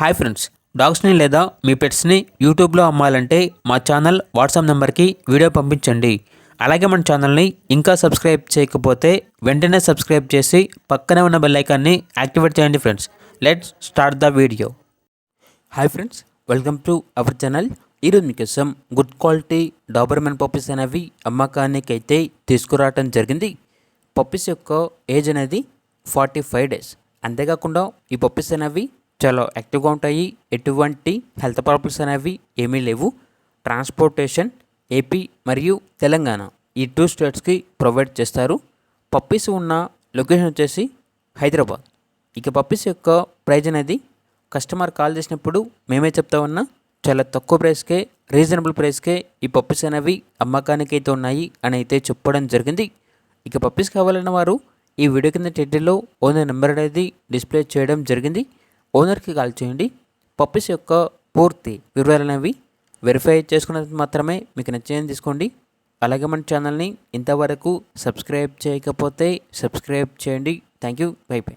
Hi friends, డాగ్స్ని లేదా మీ పెట్స్ని యూట్యూబ్లో అమ్మాలంటే మా ఛానల్ వాట్సాప్ నెంబర్కి వీడియో పంపించండి. అలాగే మన ఛానల్ని ఇంకా సబ్స్క్రైబ్ చేయకపోతే వెంటనే సబ్స్క్రైబ్ చేసి పక్కనే ఉన్న బెల్ ఐకాన్ని యాక్టివేట్ చేయండి friends. Let's start the video. Hi friends, welcome to our channel. ఈరోజు మీకోసం గుడ్ క్వాలిటీ డాబర్మెన్ పప్పీస్ అనేవి అమ్మకానికి అయితే తీసుకురావటం జరిగింది. పప్పీస్ యొక్క ఏజ్ అనేది 45 days. అంతేకాకుండా ఈ పప్పీస్ అనేవి చాలా యాక్టివ్గా ఉంటాయి. ఎటువంటి హెల్త్ ప్రాబ్లమ్స్ అనేవి ఏమీ లేవు. ట్రాన్స్పోర్టేషన్ ఏపీ మరియు తెలంగాణ ఈ 2 స్టేట్స్కి ప్రొవైడ్ చేస్తారు. పప్పీస్ ఉన్న లొకేషన్ వచ్చేసి హైదరాబాద్. ఇక పప్పీస్ యొక్క ప్రైజ్ అనేది కస్టమర్ కాల్ చేసినప్పుడు మేమే చెప్తా ఉన్నా చాలా తక్కువ ప్రైస్కే, రీజనబుల్ ప్రైస్కే ఈ పప్పీస్ అనేవి అమ్మకానికి అయితే ఉన్నాయి అని అయితే చెప్పడం జరిగింది. ఇక పప్పీస్ కావాలన్న వారు ఈ వీడియో కింద టైటిల్లో ఓనర్ నెంబర్ అనేది డిస్ప్లే చేయడం జరిగింది. ఓనర్కి కాల్ చేయండి. పప్పీస్ యొక్క పూర్తి వివరాలు అనేవి వెరిఫై చేసుకున్నది మాత్రమే మీకు నచ్చేది తీసుకోండి. అలాగే మన ఛానల్ని ఇంతవరకు సబ్స్క్రైబ్ చేయకపోతే సబ్స్క్రైబ్ చేయండి. Thank you. By by.